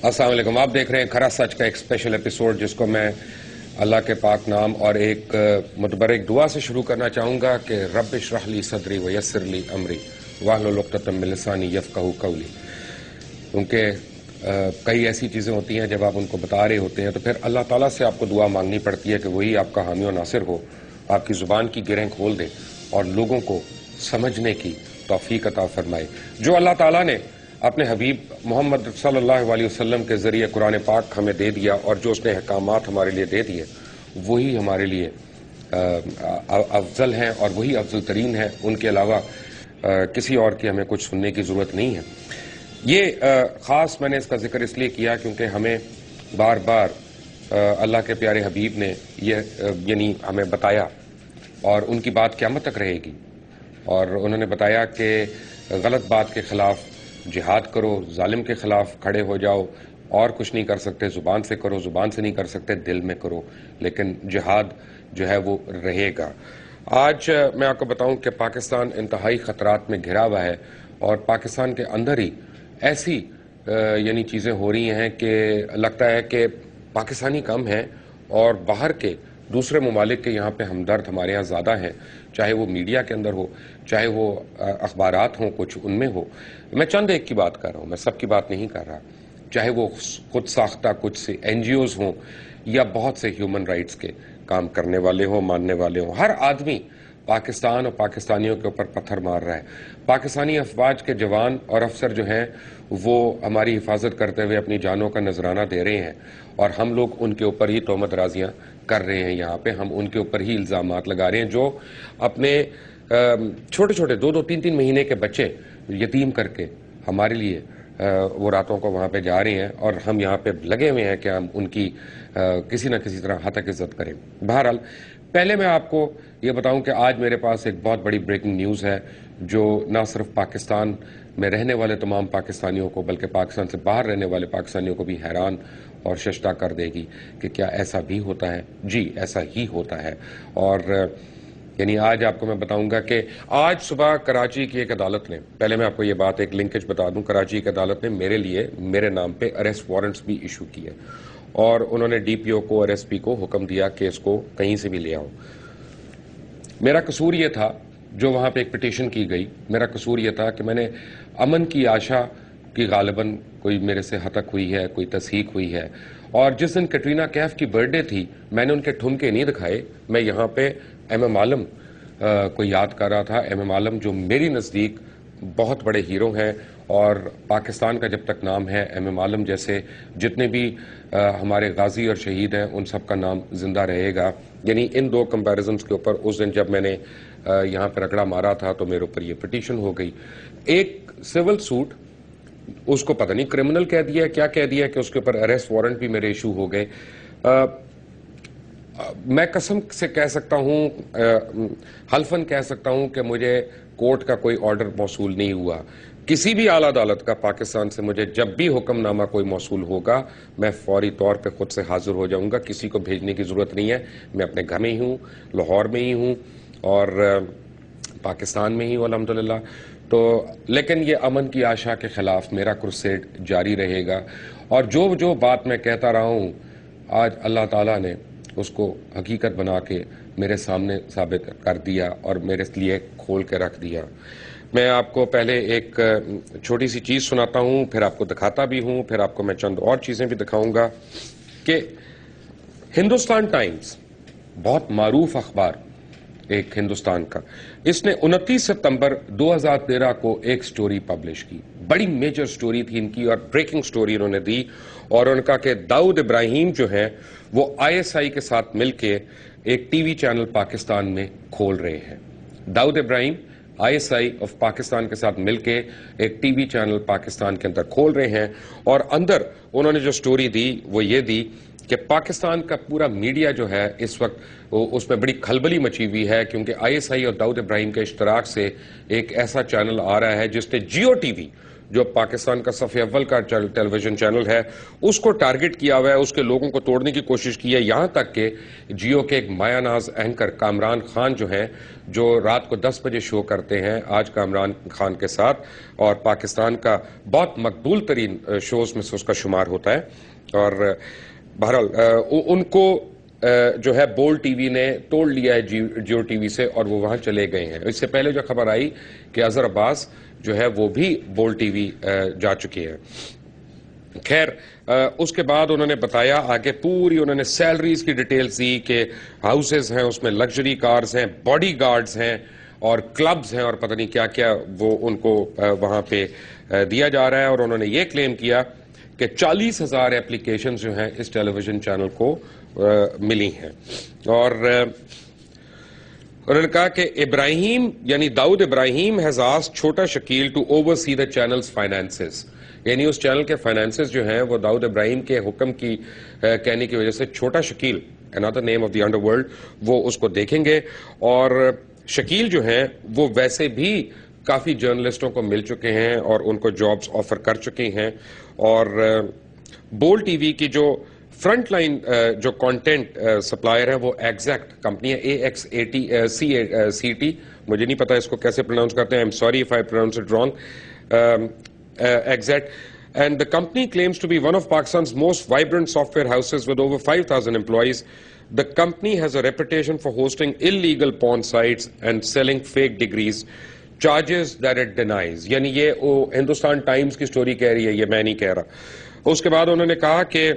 السلام علیکم. آپ دیکھ رہے ہیں کھرا سچ کا ایک اسپیشل ایپیسوڈ جس کو میں اللہ کے پاک نام اور ایک متبرک دعا سے شروع کرنا چاہوں گا کہ رب اشرح لی صدری ویسر لی امری واحلل عقدۃ من لسانی یفقہوا قولی. کیونکہ کئی ایسی چیزیں ہوتی ہیں جب آپ ان کو بتا رہے ہوتے ہیں تو پھر اللہ تعالیٰ سے آپ کو دعا مانگنی پڑتی ہے کہ وہی آپ کا حامی و ناصر ہو، آپ کی زبان کی گرہیں کھول دے اور لوگوں کو سمجھنے کی توفیق عطا فرمائے. جو اللہ تعالیٰ نے اپنے حبیب محمد صلی اللہ علیہ وسلم کے ذریعے قرآن پاک ہمیں دے دیا اور جو اس نے احکامات ہمارے لیے دے دیے وہی ہمارے لیے افضل ہیں اور وہی افضل ترین ہے. ان کے علاوہ کسی اور کی ہمیں کچھ سننے کی ضرورت نہیں ہے. یہ خاص میں نے اس کا ذکر اس لیے کیا کیونکہ ہمیں بار بار اللہ کے پیارے حبیب نے یہ ہمیں بتایا اور ان کی بات قیامت تک رہے گی. اور انہوں نے بتایا کہ غلط بات کے خلاف جہاد کرو، ظالم کے خلاف کھڑے ہو جاؤ، اور کچھ نہیں کر سکتے زبان سے کرو، زبان سے نہیں کر سکتے دل میں کرو، لیکن جہاد جو ہے وہ رہے گا. آج میں آپ کو بتاؤں کہ پاکستان انتہائی خطرات میں گھرا ہوا ہے اور پاکستان کے اندر ہی ایسی چیزیں ہو رہی ہیں کہ لگتا ہے کہ پاکستانی کم ہیں اور باہر کے دوسرے ممالک کے یہاں پہ ہمدرد ہمارے ہاں زیادہ ہیں، چاہے وہ میڈیا کے اندر ہو، چاہے وہ اخبارات ہوں کچھ ان میں ہو. میں چند ایک کی بات کر رہا ہوں، میں سب کی بات نہیں کر رہا. چاہے وہ خود ساختہ کچھ سے NGOs ہوں یا بہت سے ہیومن رائٹس کے کام کرنے والے ہوں، ماننے والے ہوں، ہر آدمی پاکستان اور پاکستانیوں کے اوپر پتھر مار رہا ہے. پاکستانی افواج کے جوان اور افسر جو ہیں وہ ہماری حفاظت کرتے ہوئے اپنی جانوں کا نذرانہ دے رہے ہیں اور ہم لوگ ان کے اوپر ہی تہمت رازیاں کر رہے ہیں. یہاں پہ ہم ان کے اوپر ہی الزامات لگا رہے ہیں جو اپنے چھوٹے چھوٹے 2-3 مہینے کے بچے یتیم کر کے ہمارے لیے وہ راتوں کو وہاں پہ جا رہے ہیں اور ہم یہاں پہ لگے ہوئے ہیں کہ ہم ان کی کسی نہ کسی طرح حد تک عزت کریں. بہرحال پہلے میں آپ کو یہ بتاؤں کہ آج میرے پاس ایک بہت بڑی بریکنگ نیوز ہے جو نہ صرف پاکستان میں رہنے والے تمام پاکستانیوں کو بلکہ پاکستان سے باہر رہنے والے پاکستانیوں کو بھی حیران اور ششدر کر دے گی کہ کیا ایسا بھی ہوتا ہے. جی ایسا ہی ہوتا ہے. اور آج آپ کو میں بتاؤں گا کہ آج صبح کراچی کی ایک عدالت نے، پہلے میں آپ کو یہ بات ایک لنکج بتا دوں، کراچی کی عدالت نے میرے نام پہ اریسٹ وارنٹس بھی ایشو کیے اور انہوں نے DPO کو اور SP کو حکم دیا کہ اس کو کہیں سے بھی لے آؤ. میرا قصور یہ تھا جو وہاں پہ ایک پٹیشن کی گئی، میرا قصور یہ تھا کہ میں نے امن کی آشا کی غالباً کوئی میرے سے ہتک ہوئی ہے، کوئی تصحیق ہوئی ہے. اور جس دن کٹرینہ کیف کی برتھ ڈے تھی میں نے ان کے ٹھمکے نہیں دکھائے. میں یہاں پہ MM عالم کو یاد کر رہا تھا. MM عالم جو میری نزدیک بہت بڑے ہیرو ہیں اور پاکستان کا جب تک نام ہے MM عالم جیسے جتنے بھی ہمارے غازی اور شہید ہیں ان سب کا نام زندہ رہے گا. ان دو کمپیریزنز کے اوپر اس دن جب میں نے یہاں پہ رگڑا مارا تھا تو میرے اوپر یہ پٹیشن ہو گئی. ایک سول سوٹ، اس کو پتہ نہیں کرمنل کہہ دیا کیا کہہ دیا کہ اس کے اوپر اریسٹ وارنٹ بھی میرے ایشو ہو گئے. میں قسم سے کہہ سکتا ہوں، حلفاً کہہ سکتا ہوں کہ مجھے کورٹ کا کوئی آرڈر موصول نہیں ہوا. کسی بھی اعلیٰ عدالت کا پاکستان سے مجھے جب بھی حکم نامہ کوئی موصول ہوگا میں فوری طور پہ خود سے حاضر ہو جاؤں گا. کسی کو بھیجنے کی ضرورت نہیں ہے. میں اپنے گھر میں ہی ہوں، لاہور میں ہی ہوں اور پاکستان میں ہی ہوں الحمدللہ. تو لیکن یہ امن کی آشا کے خلاف میرا کرسیڈ جاری رہے گا اور جو بات میں کہتا رہا ہوں آج اللہ تعالیٰ نے اس کو حقیقت بنا کے میرے سامنے ثابت کر دیا اور میرے لیے کھول کے رکھ دیا. میں آپ کو پہلے ایک چھوٹی سی چیز سناتا ہوں، پھر آپ کو دکھاتا بھی ہوں، پھر آپ کو میں چند اور چیزیں بھی دکھاؤں گا کہ ہندوستان ٹائمز بہت معروف اخبار ایک ہندوستان کا، اس نے 29 ستمبر 2013 کو ایک سٹوری پبلش کی. بڑی میجر سٹوری تھی ان کی اور بریکنگ سٹوری انہوں نے دی اور انہوں نے کہا کہ داؤد ابراہیم جو ہیں وہ ISI کے ساتھ مل کے ایک TV چینل پاکستان میں کھول رہے ہیں. داؤد ابراہیم ISI آف پاکستان کے ساتھ مل کے ایک TV چینل پاکستان کے اندر کھول رہے ہیں اور اندر انہوں نے جو سٹوری دی وہ یہ دی کہ پاکستان کا پورا میڈیا جو ہے اس وقت اس میں بڑی کھلبلی مچی ہوئی ہے کیونکہ ISI اور داؤد ابراہیم کے اشتراک سے ایک ایسا چینل آ رہا ہے جس نے جیو TV جو پاکستان کا صف اول کا ٹیلی ویژن چینل ہے اس کو ٹارگٹ کیا ہوا ہے, اس کے لوگوں کو توڑنے کی کوشش کی ہے, یہاں تک کہ جیو کے ایک مایہ ناز اینکر کامران خان جو ہیں, جو رات کو 10 بجے شو کرتے ہیں آج کامران خان کے ساتھ, اور پاکستان کا بہت مقبول ترین شوز میں سے اس کا شمار ہوتا ہے, اور بہرحال ان کو جو ہے بول ٹی وی نے توڑ لیا ہے جیو ٹی وی سے, اور وہ وہاں چلے گئے ہیں. اس سے پہلے جو خبر آئی کہ اظہر عباس جو ہے وہ بھی بول ٹی وی جا چکے ہیں. خیر اس کے بعد انہوں نے بتایا آگے پوری, انہوں نے سیلریز کی ڈیٹیلز دی کہ ہاؤسز ہیں اس میں لگژری کارز ہیں, باڈی گارڈز ہیں اور کلبز ہیں اور پتہ نہیں کیا کیا وہ ان کو وہاں پہ دیا جا رہا ہے. اور انہوں نے یہ کلیم کیا کہ 40,000 ایپلیکیشنز جو ہیں اس ٹیلی ویژن چینل کو ملی ہیں. اور انہوں نے کہا کہ ابراہیم یعنی داؤد ابراہیم has asked چھوٹا Shakeel to oversee the channel's finances, یعنی اس چینل کے فائنانسز جو ہیں وہ داؤد ابراہیم کے حکم کی کہنے کی وجہ سے چھوٹا Shakeel, another name of the underworld, وہ اس کو دیکھیں گے. اور شکیل جو ہیں وہ ویسے بھی کافی جرنلسٹوں کو مل چکے ہیں اور ان کو جابز آفر کر چکے ہیں. اور بول ٹی وی کی جو فرنٹ لائن جو کانٹینٹ سپلائر ہے وہ ایگزیکٹ کمپنی ہے, AXCT, مجھے نہیں پتا اس کو کیسے پروناؤنس کرتے ہیں, I'm sorry if I pronounce it wrong, exact. And the company claims to be one of Pakistan's most vibrant software houses with over 5,000 employees. The company has a reputation for hosting illegal porn sites and selling fake degrees, charges that it denies. یعنی یہ Hindustan Times کی story کہہ رہی ہے, یہ میں نہیں کہہ رہا. اس کے بعد انہوں نے کہا کہ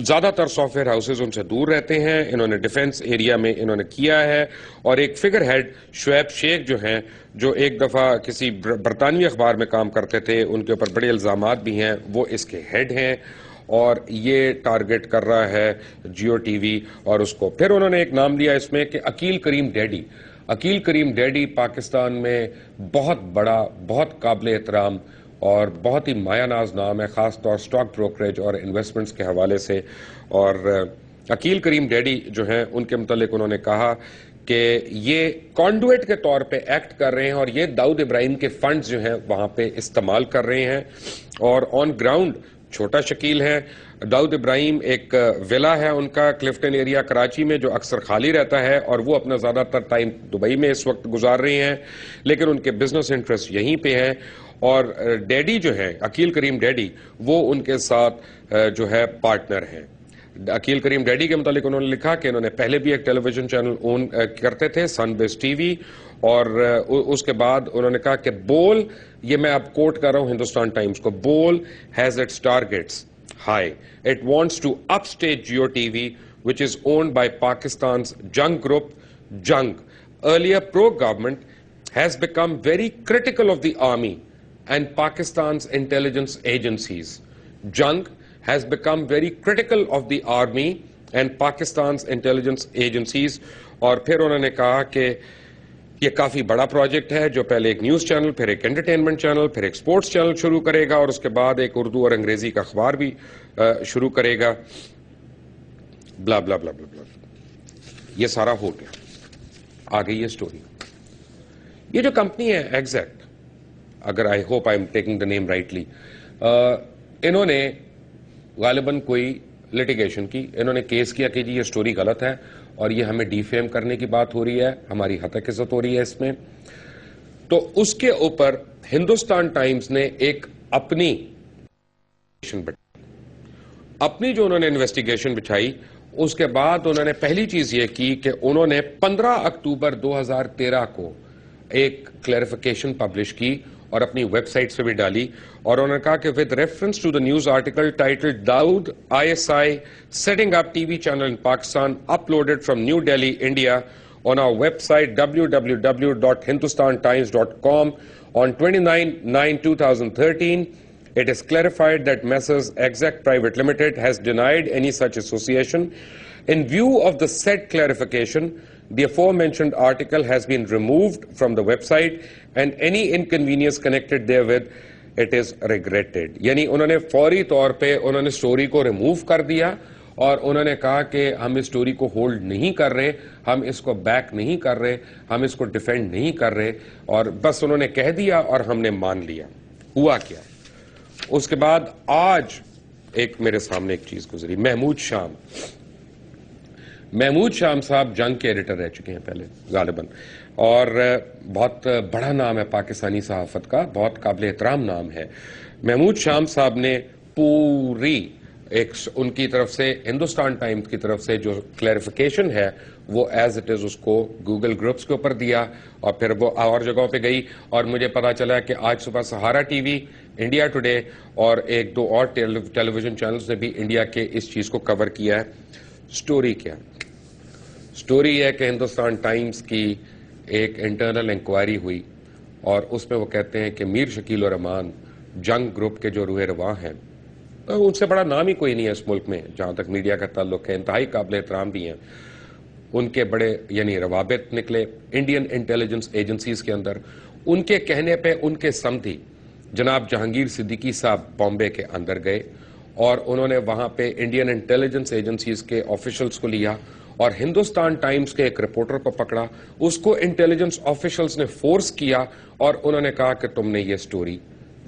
زیادہ تر سافٹ ویئر ہاؤسز ان سے دور رہتے ہیں, انہوں نے ڈیفنس ایریا میں انہوں نے کیا ہے. اور ایک فگر ہیڈ شعیب شیخ جو ہیں, جو ایک دفعہ کسی برطانوی اخبار میں کام کرتے تھے, ان کے اوپر بڑے الزامات بھی ہیں, وہ اس کے ہیڈ ہیں, اور یہ ٹارگٹ کر رہا ہے جیو ٹی وی اور اس کو. پھر انہوں نے ایک نام لیا اس میں کہ عقیل کریم ڈیڈی. عقیل کریم ڈیڈی پاکستان میں بہت بڑا, بہت قابل احترام اور بہت ہی مایہ ناز نام ہے, خاص طور سٹاک بروکریج اور انویسٹمنٹس کے حوالے سے. اور عقیل کریم ڈیڈی جو ہیں ان کے متعلق انہوں نے کہا کہ یہ کانڈویٹ کے طور پہ ایکٹ کر رہے ہیں اور یہ داؤد ابراہیم کے فنڈز جو ہیں وہاں پہ استعمال کر رہے ہیں. اور آن گراؤنڈ چھوٹا شکیل ہے. داؤد ابراہیم ایک ویلا ہے ان کا کلفٹن ایریا کراچی میں جو اکثر خالی رہتا ہے, اور وہ اپنا زیادہ تر ٹائم دبئی میں اس وقت گزار رہے ہیں, لیکن ان کے بزنس انٹرسٹ یہیں پہ ہیں. اور ڈیڈی جو ہے عقیل کریم ڈیڈی, وہ ان کے ساتھ جو ہے پارٹنر ہیں. عقیل کریم ڈیڈی کے متعلق انہوں نے لکھا کہ انہوں نے پہلے بھی ایک ٹیلی ویژن چینل اون کرتے تھے, سن بیس ٹی وی, اور اس کے بعد انہوں نے کہا کہ بول, یہ میں اب کوٹ کر رہا ہوں ہندوستان ٹائمز کو, Bol has its targets high, it wants to upstage Geo T V which is owned by Pakistan's Jung group. Jung, earlier pro-government, has become very critical of the army and Pakistan's intelligence agencies. Jung has become very critical of the army and Pakistan's intelligence agencies. اور پھر انہوں نے کہا کہ یہ کافی بڑا project ہے جو پہلے ایک نیوز چینل, پھر ایک انٹرٹینمنٹ چینل, پھر ایک سپورٹس چینل شروع کرے گا, اور اس کے بعد ایک اردو اور انگریزی کا اخبار بھی شروع کرے گا. بلا بلا بلا بلا بلا. یہ سارا ہو گیا, آ گئی یہ سٹوری. یہ جو کمپنی ہے ایگزیکٹ, اگر I hope I am taking the name rightly, انہوں نے غالباً کوئی لٹیگیشن کی, انہوں نے کیس کیا کہ جی یہ سٹوری غلط ہے اور یہ ہمیں ڈی فیم کرنے کی بات ہو رہی ہے, ہماری ہتک عزت ہو رہی ہے اس میں. تو اس کے اوپر ہندوستان ٹائمز نے ایک اپنی جو انہوں نے انویسٹیگیشن بچھائی, اس کے بعد انہوں نے پہلی چیز یہ کی کہ انہوں نے 15 اکتوبر 2013 کو ایک کلیریفیکیشن پبلش کی اور اپنی ویب سائٹ سے بھی ڈالی, اور انہوں نے کہا کہ with reference to the news article titled Daud ISI setting up TV channel in Pakistan uploaded from New Delhi, India on our website www.hindustantimes.com on 29/9/2013, it is clarified that Messrs. Exec Private Limited has denied any such association. In view of the said clarification, the aforementioned article has been removed from the website and any inconvenience connected therewith, it is regretted. یعنی انہوں نے فوری طور پہ انہوں نے story کو remove کر دیا اور انہوں نے کہا کہ ہم اس سٹوری کو ہولڈ نہیں کر رہے, ہم اس کو بیک نہیں کر رہے, ہم اس کو ڈیفینڈ نہیں کر رہے, اور بس انہوں نے کہہ دیا اور ہم نے مان لیا. ہوا کیا؟ اس کے بعد آج ایک میرے سامنے ایک چیز گزری. محمود شام صاحب جنگ کے ایڈیٹر رہ چکے ہیں پہلے غالباً, اور بہت بڑا نام ہے پاکستانی صحافت کا, بہت قابل احترام نام ہے. محمود شام صاحب نے پوری ایک ان کی طرف سے, ہندوستان ٹائمز کی طرف سے جو کلیریفیکیشن ہے وہ ایز اٹ از اس کو گوگل گروپس کے اوپر دیا, اور پھر وہ اور جگہوں پہ گئی, اور مجھے پتا چلا کہ آج صبح سہارا ٹی وی, انڈیا ٹوڈے اور ایک دو اور ٹیلی ویژن چینلز نے بھی انڈیا کے اس چیز کو کور کیا ہے. سٹوری کیا؟ سٹوری ہے کہ ہندوستان ٹائمز کی ایک انٹرنل انکوائری ہوئی, اور اس میں وہ کہتے ہیں کہ میر شکیل الرحمان جنگ گروپ کے جو روح رواں ہیں, ان سے بڑا نام ہی کوئی نہیں ہے اس ملک میں جہاں تک میڈیا کا تعلق ہے, انتہائی قابل احترام بھی ہیں, ان کے بڑے یعنی روابط نکلے انڈین انٹیلیجنس ایجنسیز کے اندر. ان کے کہنے پہ ان کے سمدھی جناب جہانگیر صدیقی صاحب بامبے کے اندر گئے, اور انہوں نے وہاں پہ انڈین انٹیلیجنس ایجنسیز کے آفیشلز کو لیا, اور ہندوستان ٹائمز کے ایک رپورٹر کو پکڑا, اس کو انٹیلیجنس آفیشلز نے فورس کیا, اور انہوں نے کہا کہ تم نے یہ سٹوری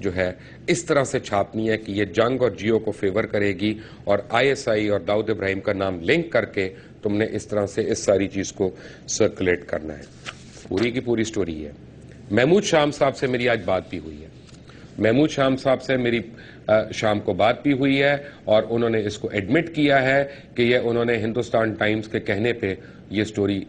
جو ہے اس طرح سے چھاپنی ہے کہ یہ جنگ اور جیو کو فیور کرے گی, اور آئی ایس آئی اور داؤد ابراہیم کا نام لنک کر کے تم نے اس طرح سے اس ساری چیز کو سرکولیٹ کرنا ہے. پوری کی پوری سٹوری ہے. محمود شام صاحب سے میری آج بات بھی ہوئی ہے, محمود شام صاحب سے میری شام کو بات بھی ہوئی ہے, اور انہوں نے اس کو ایڈمٹ کیا ہے کہ یہ انہوں نے ہندوستان ٹائمز کے کہنے پہ یہ سٹوری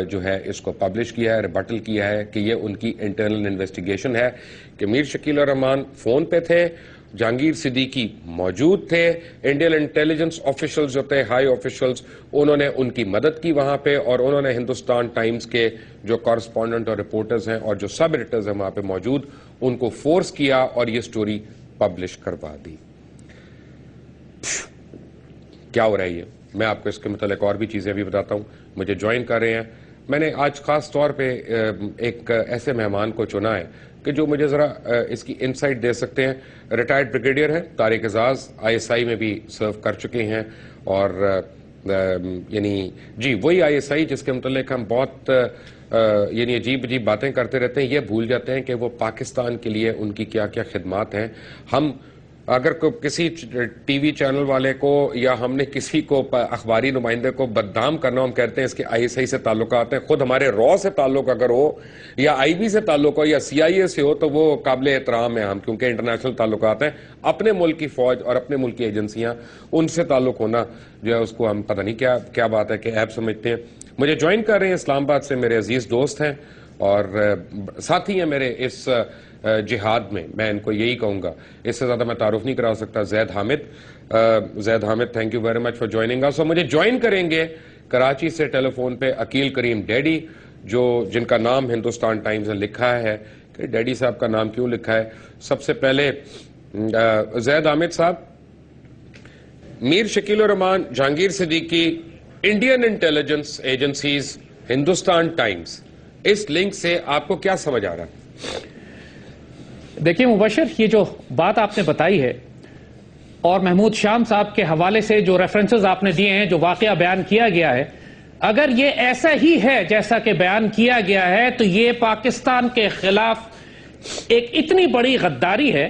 جو ہے اس کو پبلش کیا ہے, ریبٹل کیا ہے کہ یہ ان کی انٹرنل انویسٹیگیشن ہے کہ میر شکیل الرحمان فون پہ تھے, جہانگیر صدیقی موجود تھے, انڈین انٹیلیجنس آفیشلز جو تھے ہائی آفیشلز, انہوں نے ان کی مدد کی وہاں پہ, اور انہوں نے ہندوستان ٹائمز کے جو کارسپونڈنٹ اور رپورٹرز ہیں اور جو سب ایڈیٹرز ہیں وہاں پہ موجود, ان کو فورس کیا اور یہ سٹوری پبلش کروا دی. کیا ہو رہا ہے یہ؟ میں آپ کو اس کے متعلق اور بھی چیزیں بھی بتاتا ہوں. مجھے جوائن کر رہے ہیں, میں نے آج خاص طور پہ ایک ایسے مہمان کو چنا ہے کہ جو مجھے ذرا اس کی انسائٹ دے سکتے ہیں. ریٹائرڈ بریگیڈیئر ہیں طارق اعزاز, آئی ایس آئی میں بھی سرو کر چکے ہیں, اور یعنی جی وہی آئی ایس آئی جس کے متعلق ہم بہت یعنی عجیب باتیں کرتے رہتے ہیں, یہ بھول جاتے ہیں کہ وہ پاکستان کے لیے ان کی کیا کیا خدمات ہیں. ہم اگر کسی ٹی وی چینل والے کو یا ہم نے کسی کو اخباری نمائندے کو بدنام کرنا, ہم کہتے ہیں اس کے آئی ایس آئی سے تعلقات ہیں. خود ہمارے را سے تعلق اگر ہو یا آئی بی سے تعلق ہو یا سی آئی اے سے ہو تو وہ قابل احترام ہے ہم, کیونکہ انٹرنیشنل تعلقات ہیں. اپنے ملک کی فوج اور اپنے ملک کی ایجنسیاں, ان سے تعلق ہونا جو ہے اس کو ہم پتہ نہیں کیا بات ہے کہ ایپ سمجھتے ہیں. مجھے جوائن کر رہے ہیں اسلام آباد سے میرے عزیز دوست ہیں اور ساتھی ہیں میرے اس جہاد میں, میں ان کو یہی کہوں گا, اس سے زیادہ میں تعارف نہیں کرا سکتا. Zaid Hamid, thank you very much for joining اس. اور مجھے جوائن کریں گے کراچی سے ٹیلی فون پہ عقیل کریم ڈیڈی, جن کا نام ہندوستان ٹائمز نے لکھا ہے. کہ ڈیڈی صاحب کا نام کیوں لکھا ہے؟ سب سے پہلے زید حامد صاحب, Mir Shakil ur Rahman, Jahangir Siddiqui, Indian intelligence agencies, Hindustan Times, اس لنک سے آپ کو کیا سمجھ آ رہا ہے؟ دیکھیں مبشر, یہ جو بات آپ نے بتائی ہے اور محمود شام صاحب کے حوالے سے جو ریفرنسز آپ نے دیے ہیں, جو واقعہ بیان کیا گیا ہے, اگر یہ ایسا ہی ہے جیسا کہ بیان کیا گیا ہے تو یہ پاکستان کے خلاف ایک اتنی بڑی غداری ہے,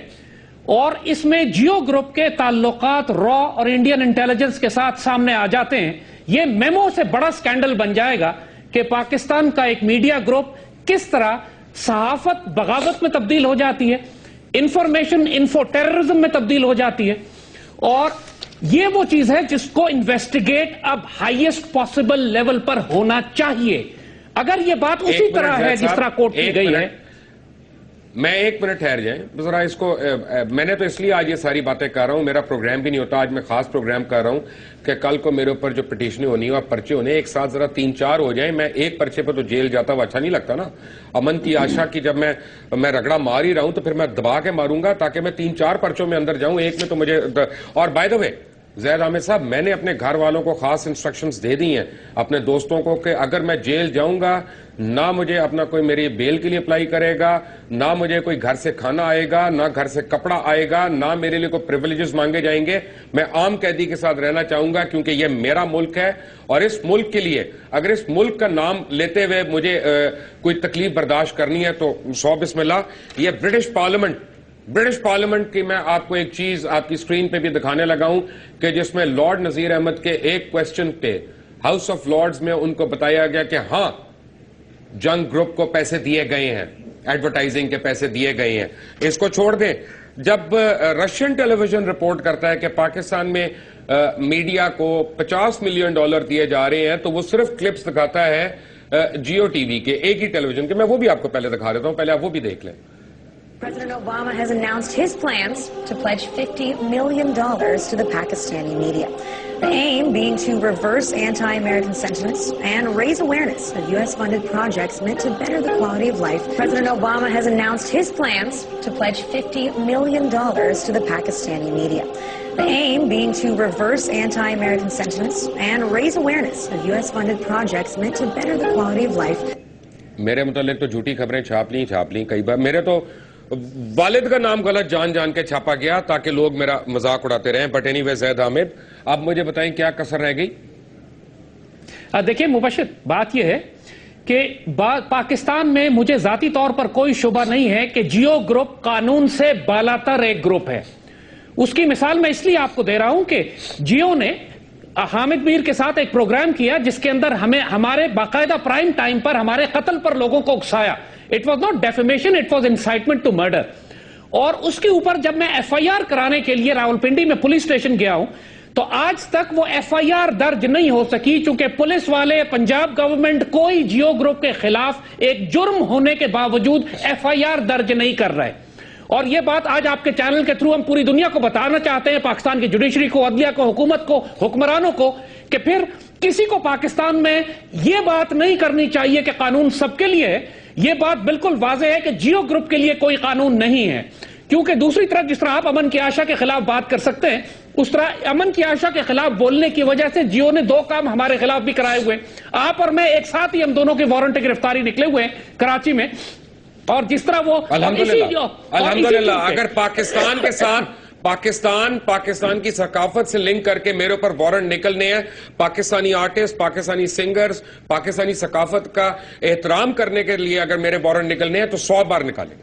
اور اس میں جیو گروپ کے تعلقات را اور انڈین انٹیلیجنس کے ساتھ سامنے آ جاتے ہیں. یہ میمو سے بڑا سکینڈل بن جائے گا کہ پاکستان کا ایک میڈیا گروپ کس طرح صحافت بغاوت میں تبدیل ہو جاتی ہے, انفارمیشن انفو ٹیررزم میں تبدیل ہو جاتی ہے. اور یہ وہ چیز ہے جس کو انویسٹیگیٹ اب ہائیسٹ پاسبل لیول پر ہونا چاہیے. اگر یہ بات اسی طرح ہے جس طرح کوٹ کی گئی ہے. میں ایک منٹ ٹھہر جائیں ذرا, اس کو میں نے تو اس لیے آج یہ ساری باتیں کر رہا ہوں, میرا پروگرام بھی نہیں ہوتا, آج میں خاص پروگرام کر رہا ہوں کہ کل کو میرے اوپر جو پٹیشنیں ہونی اور پرچے ہونے ایک ساتھ ذرا 3-4 ہو جائیں. میں ایک پرچے پہ تو جیل جاتا ہوا اچھا نہیں لگتا نا. امن کی آشا کی جب میں رگڑا مار ہی رہا ہوں تو پھر میں دبا کے ماروں گا تاکہ میں 3-4 پرچوں میں اندر جاؤں, ایک میں تو مجھے. اور بائی دا وے زید حامد صاحب, میں نے اپنے گھر والوں کو خاص انسٹرکشنز دے دی ہیں, اپنے دوستوں کو, کہ اگر میں جیل جاؤں گا نہ مجھے اپنا کوئی میری بیل کے لیے اپلائی کرے گا، نہ مجھے کوئی گھر سے کھانا آئے گا، نہ گھر سے کپڑا آئے گا، نہ میرے لیے کوئی پریویلیجز مانگے جائیں گے. میں عام قیدی کے ساتھ رہنا چاہوں گا کیونکہ یہ میرا ملک ہے، اور اس ملک کے لیے اگر اس ملک کا نام لیتے ہوئے مجھے کوئی تکلیف برداشت کرنی ہے تو سو بسم اللہ. یہ برٹش پارلیمنٹ کی میں آپ کو ایک چیز آپ کی سکرین پہ بھی دکھانے لگا ہوں کہ جس میں لارڈ نذیر احمد کے ایک کویسچن پہ ہاؤس آف لارڈز میں ان کو بتایا گیا کہ ہاں جنگ گروپ کو پیسے دیے گئے ہیں، ایڈورٹائزنگ کے پیسے دیے گئے ہیں. اس کو چھوڑ دیں. جب رشین ٹیلی ویژن رپورٹ کرتا ہے کہ پاکستان میں میڈیا کو $50 ملین دیے جا رہے ہیں تو وہ صرف کلپس دکھاتا ہے جیو ٹی وی کے ایک ہی ٹیلی ویژن کے. میں وہ بھی آپ کو پہلے دکھا دیتا ہوں، پہلے آپ وہ بھی دیکھ لیں. President Obama has announced his plans to pledge $50 million to the Pakistani media. The aim being to reverse anti-American sentiments and raise awareness of U.S.-funded projects meant to better the quality of life. President Obama has announced his plans to pledge $50 million to the Pakistani media. The aim being to reverse anti-American sentiments and raise awareness of U.S.-funded projects meant to better the quality of life. میرے متعلق تو جھوٹی خبریں چھاپ لیں کئی بار. میرے تو والد کا نام غلط جان کے چھاپا گیا تاکہ لوگ میرا مذاق اڑاتے رہیں. بٹ اینی وے زید حامد، اب مجھے بتائیں کیا کسر رہ گئی؟ دیکھیں مبشر، بات یہ ہے کہ پاکستان میں مجھے ذاتی طور پر کوئی شبہ نہیں ہے کہ جیو گروپ قانون سے بالاتر ایک گروپ ہے. اس کی مثال میں اس لیے آپ کو دے رہا ہوں کہ جیو نے حامد میر کے ساتھ ایک پروگرام کیا جس کے اندر ہمارے باقاعدہ پرائم ٹائم پر ہمارے قتل پر لوگوں کو اکسایا. It was not defamation, it was incitement to murder. اور اس کے اوپر جب میں ایف آئی آر کرانے کے لیے راولپنڈی میں پولیس اسٹیشن گیا ہوں تو آج تک وہ ایف آئی آر درج نہیں ہو سکی چونکہ پولیس والے پنجاب گورنمنٹ کوئی جیو گروپ کے خلاف ایک جرم ہونے کے باوجود ایف آئی آر درج نہیں کر رہے. اور یہ بات آج آپ کے چینل کے تھرو ہم پوری دنیا کو بتانا چاہتے ہیں، پاکستان کی جوڈیشری کو، عدلیہ کو، حکومت کو، حکمرانوں کو، کہ پھر کسی کو پاکستان میں یہ بات نہیں کرنی چاہیے کہ قانون سب کے لیے ہے. یہ بات بالکل واضح ہے کہ جیو گروپ کے لیے کوئی قانون نہیں ہے. کیونکہ دوسری طرف جس طرح آپ امن کی آشا کے خلاف بات کر سکتے ہیں، اس طرح امن کی آشا کے خلاف بولنے کی وجہ سے جیو نے 2 کام ہمارے خلاف بھی کرائے ہوئے. آپ اور میں ایک ساتھ ہی ہم دونوں کی وارنٹ گرفتاری نکلے ہوئے ہیں کراچی میں. اور جس طرح وہ الحمدللہ اگر پاکستان کے ساتھ پاکستان کی ثقافت سے لنک کر کے میرے اوپر وارنٹ نکلنے ہیں، پاکستانی آرٹسٹ، پاکستانی سنگرز، پاکستانی ثقافت کا احترام کرنے کے لیے اگر میرے وارنٹ نکلنے ہیں تو 100 بار نکالیں.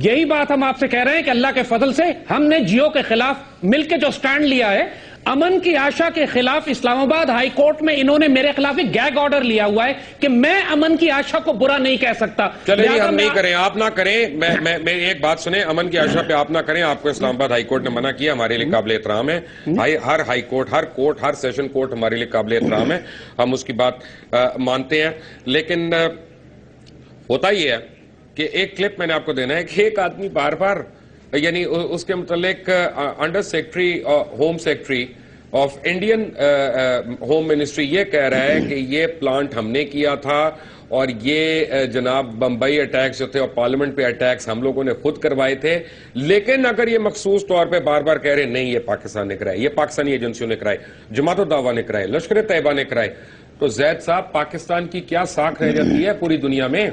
یہی بات ہم آپ سے کہہ رہے ہیں کہ اللہ کے فضل سے ہم نے جیو کے خلاف مل کے جو سٹینڈ لیا ہے، امن کی آشا کے خلاف اسلام آباد ہائی کورٹ میں انہوں نے میرے خلاف ایک گیگ آرڈر لیا ہوا ہے کہ میں امن کی آشا کو برا نہیں کہہ سکتا. چلیں ہم نہیں کریں، آپ نہ کریں. میں ایک بات سنیں، امن کی آشا پہ آپ نہ کریں. آپ کو اسلام آباد ہائی کورٹ نے منع کیا، ہمارے لیے قابل احترام ہے. ہر ہائی کورٹ، ہر سیشن کورٹ ہمارے لیے قابل احترام ہے، ہم اس کی بات مانتے ہیں. لیکن ہوتا یہ ہے کہ ایک کلپ میں نے آپ کو دینا ہے کہ ایک آدمی بار بار یعنی اس کے متعلق under secretary home secretary of Indian home ministry یہ کہہ رہا ہے کہ یہ پلانٹ ہم نے کیا تھا اور یہ جناب بمبئی اٹیکس جو تھے اور پارلیمنٹ پہ اٹیکس ہم لوگوں نے خود کروائے تھے. لیکن اگر یہ مخصوص طور پہ بار بار کہہ رہے نہیں یہ پاکستان نے کرائے، یہ پاکستانی ایجنسیوں نے کرائے، جماعت الدعوہ نے کرائے، لشکر طیبہ نے کرائے، تو زید صاحب پاکستان کی کیا ساکھ رہ جاتی ہے پوری دنیا میں؟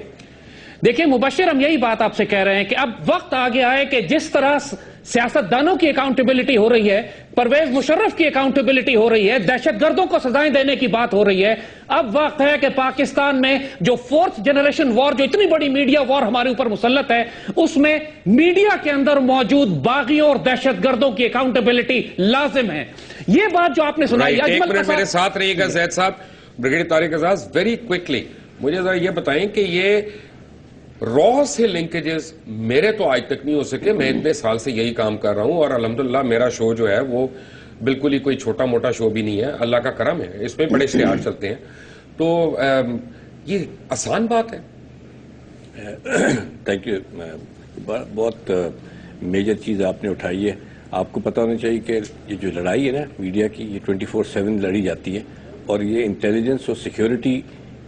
دیکھیں مبشر، ہم یہی بات آپ سے کہہ رہے ہیں کہ اب وقت آ گیا ہے کہ جس طرح سیاستدانوں کی اکاؤنٹیبلٹی ہو رہی ہے، پرویز مشرف کی اکاؤنٹیبلٹی ہو رہی ہے، دہشت گردوں کو سزائیں دینے کی بات ہو رہی ہے، اب وقت ہے کہ پاکستان میں جو 4th جنریشن وار، جو اتنی بڑی میڈیا وار ہمارے اوپر مسلط ہے، اس میں میڈیا کے اندر موجود باغیوں اور دہشت گردوں کی اکاؤنٹیبلٹی لازم ہے. یہ بات جو آپ نے سنائی، ایک منٹ میرے ساتھ رہیے گا زید صاحب. بریگیڈیئر طارق اعزاز، ویری کوئکلی مجھے ذرا یہ بتائیں کہ یہ را سے لنکیجز میرے تو آج تک نہیں ہو سکے. میں اتنے سال سے یہی کام کر رہا ہوں اور الحمدللہ میرا شو جو ہے وہ بالکل ہی کوئی چھوٹا موٹا شو بھی نہیں ہے، اللہ کا کرم ہے، اس میں بڑے اشتہار چلتے ہیں. تو یہ آسان بات ہے؟ Thank you. بہت میجر چیز آپ نے اٹھائی ہے. آپ کو پتہ ہونا چاہیے کہ یہ جو لڑائی ہے نا میڈیا کی، یہ 24/7 لڑی جاتی ہے اور یہ انٹیلیجنس اور سیکیورٹی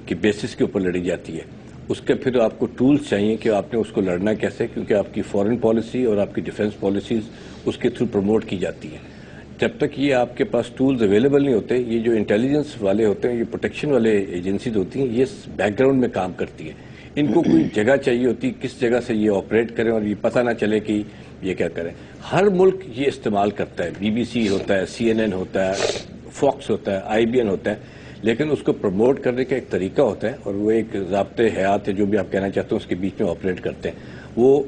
کی بیسس کے اوپر لڑی جاتی ہے. اس کے پھر آپ کو ٹولز چاہیے کہ آپ نے اس کو لڑنا کیسے، کیونکہ آپ کی فورن پالیسی اور آپ کی ڈیفنس پالیسیز اس کے تھرو پروموٹ کی جاتی ہیں. جب تک یہ آپ کے پاس ٹولز اویلیبل نہیں ہوتے، یہ جو انٹیلیجنس والے ہوتے ہیں، یہ پروٹیکشن والے ایجنسیز ہوتی ہیں، یہ بیک گراؤنڈ میں کام کرتی ہیں. ان کو کوئی جگہ چاہیے ہوتی، کس جگہ سے یہ آپریٹ کریں اور یہ پتہ نہ چلے کہ یہ کیا کریں. ہر ملک یہ استعمال کرتا ہے، BBC ہوتا ہے، CNN ہوتا ہے، فاکس ہوتا ہے، IBN ہوتا ہے، لیکن اس کو پروموٹ کرنے کا ایک طریقہ ہوتا ہے اور وہ ایک ضابطۂ حیات ہے جو بھی آپ کہنا چاہتے ہیں اس کے بیچ میں آپریٹ کرتے ہیں. وہ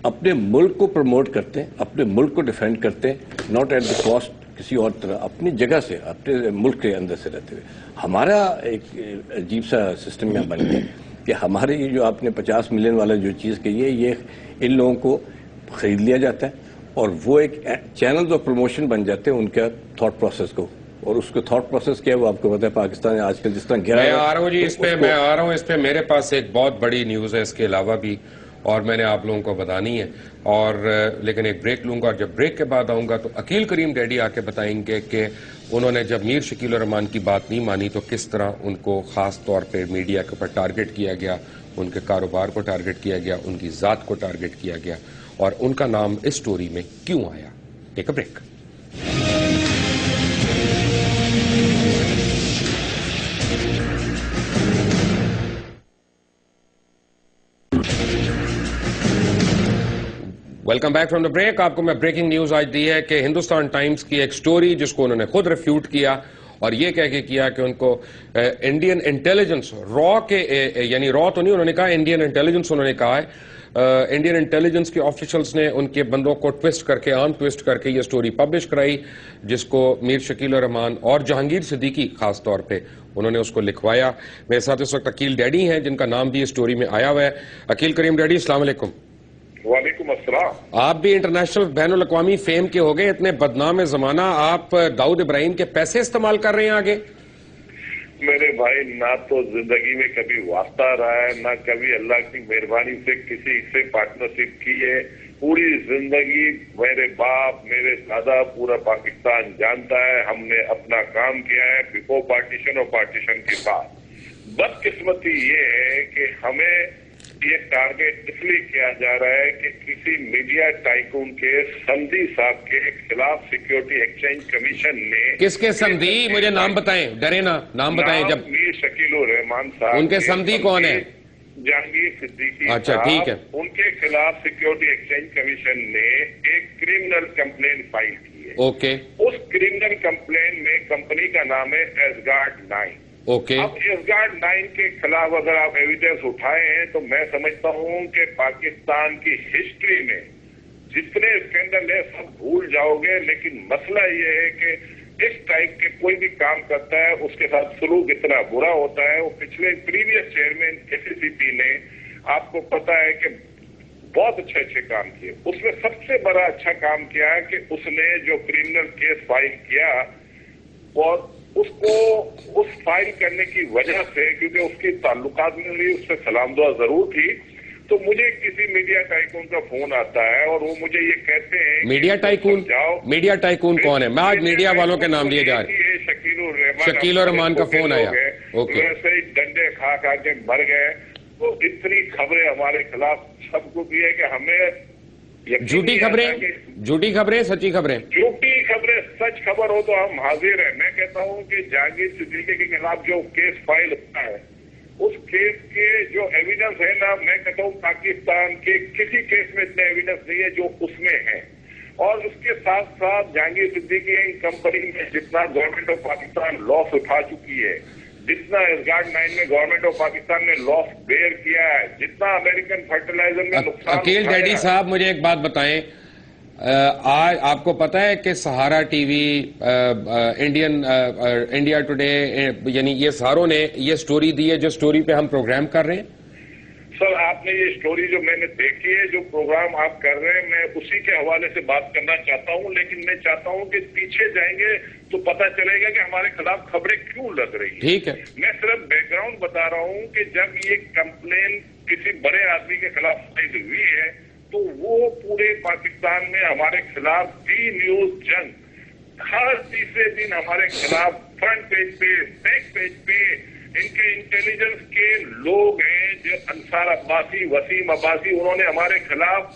اپنے ملک کو پروموٹ کرتے ہیں، اپنے ملک کو ڈیفینڈ کرتے ہیں، ناٹ ایٹ دا کاسٹ کسی اور طرح، اپنی جگہ سے، اپنے ملک کے اندر سے رہتے ہوئے. ہمارا ایک عجیب سا سسٹم یہاں بن گیا کہ ہمارے یہ جو آپ نے 50 ملین والا جو چیز کہی ہے، یہ ان لوگوں کو خرید لیا جاتا ہے اور وہ ایک چینل آف پروموشن بن جاتے ہیں ان کا تھاٹ پروسیس کو. اور اس کو تھاٹ پروسیس کیا ہے وہ آپ کو پتا ہے. پاکستان آج کل جس طرح گرا میں آ رہا ہوں جی اس پہ میرے پاس ایک بہت بڑی نیوز ہے اس کے علاوہ بھی، اور میں نے آپ لوگوں کو بتانی ہے، اور لیکن ایک بریک لوں گا، اور جب بریک کے بعد آؤں گا تو عقیل کریم ڈیڈی آ کے بتائیں گے کہ انہوں نے جب میر شکیل الرحمان کی بات نہیں مانی تو کس طرح ان کو خاص طور پہ میڈیا کے اوپر ٹارگٹ کیا گیا، ان کے کاروبار کو ٹارگٹ کیا گیا، ان کی ذات کو ٹارگٹ کیا گیا، اور ان کا نام اس سٹوری میں کیوں آیا. ایک break. Welcome back from the break. آپ کو میں بریکنگ نیوز آج دی ہے کہ ہندوستان ٹائمز کی ایک سٹوری جس کو انہوں نے خود ریفیوٹ کیا اور یہ کہہ کے کیا کہ ان کو انڈین انٹیلیجنس را کے، یعنی را تو نہیں، انہوں نے کہا انڈین انٹیلیجنس، انہوں نے کہا ہے انڈین انٹیلیجنس کے آفیشلز نے ان کے بندوں کو ٹویسٹ کر کے، ٹویسٹ کر کے یہ سٹوری پبلش کرائی، جس کو میر شکیل الرحمان اور جہانگیر صدیقی خاص طور پہ انہوں نے اس کو لکھوایا. میرے ساتھ اس وقت عقیل ڈیڈی ہیں جن کا نام بھی اس سٹوری میں آیا ہوا ہے. عقیل کریم ڈیڈی، السلام علیکم. وعلیکم السلام. آپ بھی انٹرنیشنل بین الاقوامی فیم کے ہو گئے، اتنے بدنام زمانہ، آپ داؤد ابراہیم کے پیسے استعمال کر رہے ہیں آگے؟ میرے بھائی، نہ تو زندگی میں کبھی واسطہ رہا ہے، نہ کبھی اللہ کی مہربانی سے کسی سے پارٹنرشپ کی ہے. پوری زندگی میرے باپ، میرے دادا، پورا پاکستان جانتا ہے ہم نے اپنا کام کیا ہے بفور پارٹیشن اور پارٹیشن کے بعد. بدقسمتی یہ ہے کہ ہمیں یہ ٹارگٹ اس لیے کیا جا رہا ہے کہ کسی میڈیا ٹائکون کے سندھی صاحب کے خلاف سیکیورٹی ایکسچینج کمیشن نے. کس کے سمدھی؟ مجھے نام بتائیں، ڈرے نا، نام بتائیں. جب میر شکیل الرحمان صاحب، ان کے سمدھی کون ہے؟ جہانگیر صدیقی. اچھا ٹھیک ہے. ان کے خلاف سیکیورٹی ایکسچینج کمیشن نے ایک کرمنل کمپلین فائل کی ہے. اوکے. اس کرمنل کمپلین میں کمپنی کا نام ہے ایسگارڈ 9. اوکے. اب ایسگارڈ 9 کے خلاف اگر آپ ایویڈنس اٹھائے ہیں تو میں سمجھتا ہوں کہ پاکستان کی ہسٹری میں جتنے اسکینڈل ہیں سب بھول جاؤ گے. لیکن مسئلہ یہ ہے کہ اس ٹائپ کے کوئی بھی کام کرتا ہے اس کے ساتھ سلوک اتنا برا ہوتا ہے. وہ پچھلے پریویس چیئرمین SCCP نے، آپ کو پتا ہے کہ بہت اچھے کام کیے. اس میں سب سے بڑا اچھا کام کیا ہے کہ اس نے جو کرمنل کیس فائل کیا، اور اس کو اس فائل کرنے کی وجہ سے، کیونکہ اس کی تعلقات میں بھی اس سے سلام دعا ضرور تھی، تو مجھے کسی میڈیا ٹائکون کا فون آتا ہے اور وہ مجھے یہ کہتے ہیں میڈیا ٹائکون کون ہے؟ میں آج میڈیا والوں کے نام لیے جا رہے ہیں. شکیل الرحمان کا فون آیا. ویسے ہی ڈنڈے کھا کے مر گئے. تو اتنی خبریں ہمارے خلاف سب کو بھی ہے کہ ہمیں جھوٹی خبریں سچی خبریں. جھوٹی خبریں سچ خبر ہو تو ہم حاضر ہیں. میں کہتا ہوں کہ جہانگیر صدیقی کے خلاف جو کیس فائل ہوتا ہے، اس کیس کے جو ایویڈنس ہے نا، میں کہتا ہوں پاکستان کے کسی کیس میں اتنے ایویڈنس نہیں ہے جو اس میں ہے. اور اس کے ساتھ ساتھ جہانگیر صدیقی کمپنی میں جتنا گورنمنٹ آف پاکستان لاس اٹھا چکی ہے، جتنا ایسگارڈ 9 میں گورنمنٹ آف پاکستان نے لاس بیئر کیا ہے، جتنا امریکن فرٹیلائزر میں نقصان. عقیل ڈیڈی صاحب، مجھے ایک بات بتائیں. آج آپ کو پتا ہے کہ سہارا ٹی وی، انڈیا ٹوڈے، یعنی یہ ساروں نے یہ سٹوری دی ہے جو سٹوری پہ ہم پروگرام کر رہے ہیں؟ سر، آپ نے یہ سٹوری جو میں نے دیکھی ہے، جو پروگرام آپ کر رہے ہیں، میں اسی کے حوالے سے بات کرنا چاہتا ہوں. لیکن میں چاہتا ہوں کہ پیچھے جائیں گے تو پتہ چلے گا کہ ہمارے خلاف خبریں کیوں لگ رہی ہیں. ٹھیک ہے. میں صرف بیک گراؤنڈ بتا رہا ہوں کہ جب یہ کمپلین کسی بڑے آدمی کے خلاف فائل ہوئی ہے تو وہ پورے پاکستان میں ہمارے خلاف ٹی نیوز جنگ، ہر تیسرے دن ہمارے خلاف فرنٹ پیج پہ، بیک پیج پہ ان کے انٹیلیجنس کے لوگ ہیں جو انصار عباسی، وسیم عباسی، انہوں نے ہمارے خلاف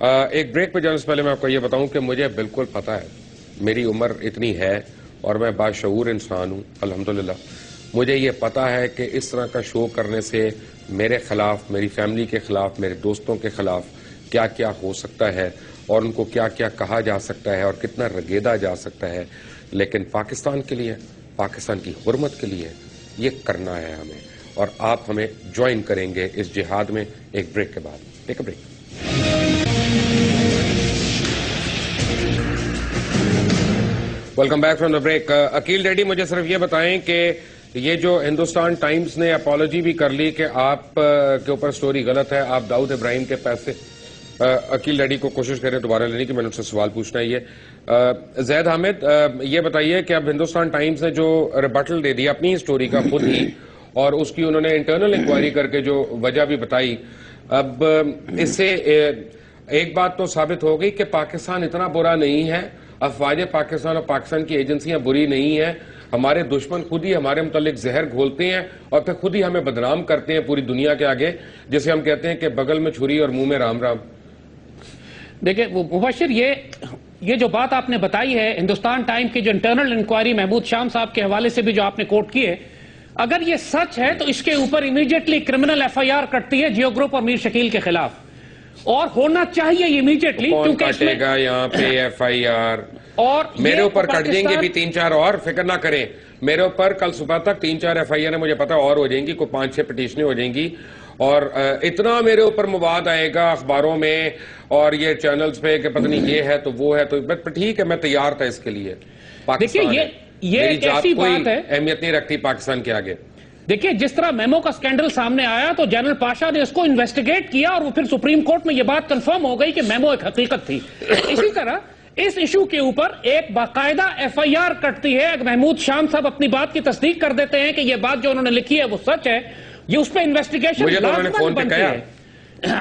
ایک بریک پہ جانے سے پہلے میں آپ کو یہ بتاؤں کہ مجھے بالکل پتا ہے، میری عمر اتنی ہے اور میں باشعور انسان ہوں الحمدللہ. مجھے یہ پتا ہے کہ اس طرح کا شو کرنے سے میرے خلاف، میری فیملی کے خلاف، میرے دوستوں کے خلاف کیا کیا ہو سکتا ہے اور ان کو کیا کیا کہا جا سکتا ہے اور کتنا رگیدا جا سکتا ہے. لیکن پاکستان کے لیے، پاکستان کی حرمت کے لیے یہ کرنا ہے ہمیں، اور آپ ہمیں جوائن کریں گے اس جہاد میں ایک بریک کے بعد. Take a break. Welcome back from the break. Aqeel ڈیڈی، مجھے صرف یہ بتائیں کہ یہ جو ہندوستان ٹائمز نے اپالوجی بھی کر لی کہ آپ کے اوپر سٹوری غلط ہے، آپ داؤد ابراہیم کے پیسے، عقیل ڈیڈی کو کوشش کریں دوبارہ لینے کی، میں نے ان سے سوال پوچھنا ہے. یہ زید حامد، یہ بتائیے کہ اب ہندوستان ٹائمز نے جو ریبٹل دے دیا اپنی سٹوری کا خود ہی، اور اس کی انہوں نے انٹرنل انکوائری کر کے جو وجہ بھی بتائی، اب اس سے ایک بات تو ثابت ہو گئی کہ پاکستان اتنا برا نہیں ہے، افواج پاکستان اور پاکستان کی ایجنسیاں بری نہیں ہیں. ہمارے دشمن خود ہی ہمارے متعلق زہر گھولتے ہیں اور پھر خود ہی ہمیں بدنام کرتے ہیں پوری دنیا کے آگے، جسے ہم کہتے ہیں کہ بغل میں چھری اور منہ میں رام رام. دیکھیں مبشر، یہ جو بات آپ نے بتائی ہے ہندوستان ٹائم کی جو انٹرنل انکوائری محمود شام صاحب کے حوالے سے بھی جو آپ نے کوٹ کی ہے، اگر یہ سچ ہے تو اس کے اوپر immediately criminal F I R کٹتی ہے جیو گروپ اور میر شکیل کے خلاف، اور ہونا چاہیے امیڈیٹلی. کون کٹے گا یہاں پہ ایف آئی آر؟ اور میرے اوپر کٹ دیں گے بھی 3-4 اور، فکر نہ کریں. میرے اوپر کل صبح تک 3-4 ایف آئی آر مجھے پتا اور ہو جائیں گی، کوئی 5-6 پٹیشنیں ہو جائیں گی، اور اتنا میرے اوپر مواد آئے گا اخباروں میں اور یہ چینلز پہ کہ پتہ نہیں یہ ہے تو وہ ہے. تو ٹھیک ہے، میں تیار تھا اس کے لیے. پاکستان میری ذات کوئی اہمیت نہیں رکھتی پاکستان کے آگے. دیکھیے جس طرح میمو کا سکینڈل سامنے آیا تو جنرل پاشا نے اس کو انویسٹیگیٹ کیا اور پھر سپریم کورٹ میں یہ بات کنفرم ہو گئی کہ میمو ایک حقیقت تھی. اسی طرح اس ایشو کے اوپر ایک باقاعدہ ایف آئی آر کٹتی ہے. محمود شام صاحب اپنی بات کی تصدیق کر دیتے ہیں کہ یہ بات جو انہوں نے لکھی ہے وہ سچ ہے، یہ اس پہ انویسٹیگیشن لازماً بنتی ہے،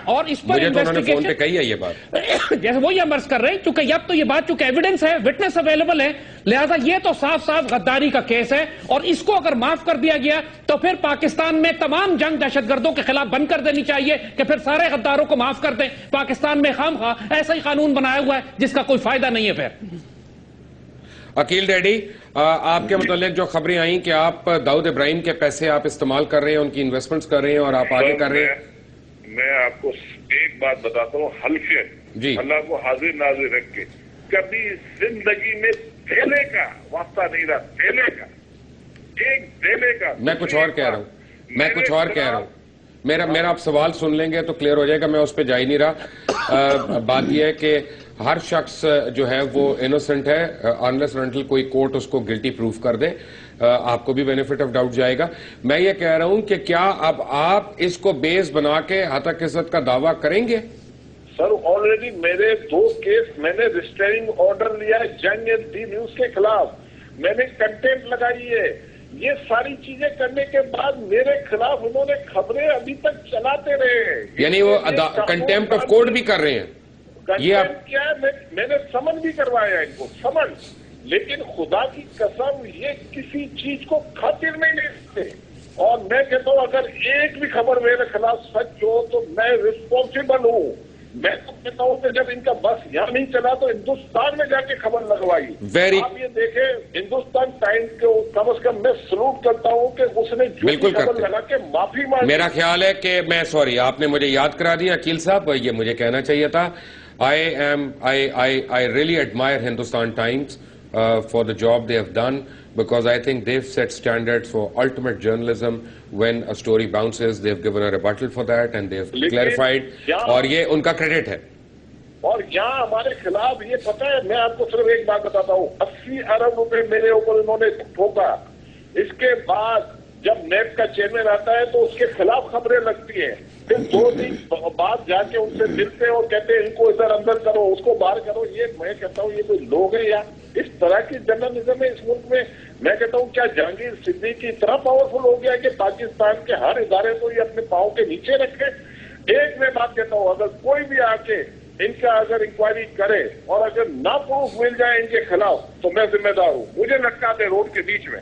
اور اس پر فون پہ کہی ہے یہ بات. جیسے وہ یہ عرض کر رہے ہیں چونکہ اب تو یہ بات چونکہ ایویڈنس ہے، وٹنس اویلیبل ہے، لہذا یہ تو صاف صاف غداری کا کیس ہے، اور اس کو اگر معاف کر دیا گیا تو پھر پاکستان میں تمام جنگ دہشت گردوں کے خلاف بند کر دینی چاہیے کہ پھر سارے غداروں کو معاف کر دیں. پاکستان میں خام خواہ ایسا ہی قانون بنایا ہوا ہے جس کا کوئی فائدہ نہیں ہے. پھر عقیل ڈیڈی، آپ کے متعلق جو خبریں آئیں کہ آپ داؤد ابراہیم کے پیسے آپ استعمال کر رہے ہیں، ان کی انویسٹمنٹس کر رہے ہیں اور آپ آگے کر رہے ہیں. میں آپ کو ایک بات بتاتا ہوں حلفیت، اللہ کو حاضر ناظر رکھ کے، کبھی زندگی میں دھیلے کا واسطہ نہیں رہا، دھیلے کا، ایک دھیلے کا. میں کچھ اور کہہ رہا ہوں، میرا آپ سوال سن لیں گے تو کلیئر ہو جائے گا، میں اس پہ جا ہی نہیں رہا. بات یہ ہے کہ ہر شخص جو ہے وہ انوسنٹ ہے انلیس انٹل کوئی کورٹ اس کو گلٹی پروف کر دے. آپ کو بھی بینیفٹ آف ڈاؤٹ جائے گا. میں یہ کہہ رہا ہوں کہ کیا اب آپ اس کو بیس بنا کے ہتک عزت کا دعویٰ کریں گے؟ سر آلریڈی میرے 2 کیس میں نے ریسٹریننگ آرڈر لیا ہے جنگ دی نیوز کے خلاف، میں نے کنٹینٹ لگائی ہے. یہ ساری چیزیں کرنے کے بعد میرے خلاف انہوں نے خبریں ابھی تک چلاتے رہے ہیں. یعنی وہ کنٹیمپٹ آف کورٹ بھی کر رہے ہیں. کیا میں نے سمن بھی کروایا ان کو، سمن، لیکن خدا کی قسم یہ کسی چیز کو خاطر نہیں لیتے. اور میں کہتا ہوں اگر ایک بھی خبر میرے خلاف سچ ہو تو میں رسپانسبل ہوں. میں تو کہتا ہوں کہ جب ان کا بس یہاں نہیں چلا تو ہندوستان میں جا کے خبر لگوائی. آپ یہ دیکھیں ہندوستان ٹائمز کو کم از کم میں سلوٹ کرتا ہوں کہ اس نے جو خبر لگا کے معافی مانگی. میرا خیال ہے کہ سوری آپ نے مجھے یاد کرا دیا عقیل صاحب، یہ مجھے کہنا چاہیے تھا. I really admire Hindustan Times for the job they have done, because I think they've set standards for ultimate journalism. When a story bounces, they've given a rebuttal for that and they've clarified. اور یہ ان کا credit ہے. اور یہاں ہمارے خلاف یہ پتہ ہے، میں آپ کو صرف ایک بات بتاتا ہوں، 80 ارب روپے میرے اوپر انہوں نے ٹھوکا. اس کے بعد جب نیب کا چیئرمین آتا ہے تو اس کے خلاف خبریں لگتی ہیں، پھر 2 دن بعد جا کے ان سے ملتے ہیں اور کہتے ہیں ان کو ادھر اندر کرو، اس کو باہر کرو. یہ میں کہتا ہوں یہ کوئی لوگ ہیں یا اس طرح کی جرنلزم ہے اس ملک میں؟ میں کہتا ہوں کیا جہانگیر صدیقی اتنا پاورفل ہو گیا کہ پاکستان کے ہر ادارے کو یہ اپنے پاؤں کے نیچے رکھے؟ ایک میں بات کہتا ہوں، اگر کوئی بھی آ کے ان کا اگر انکوائری کرے اور اگر نہ پروف مل جائے ان کے خلاف تو میں ذمہ دار ہوں. مجھے لٹکا دے روڈ کے بیچ میں.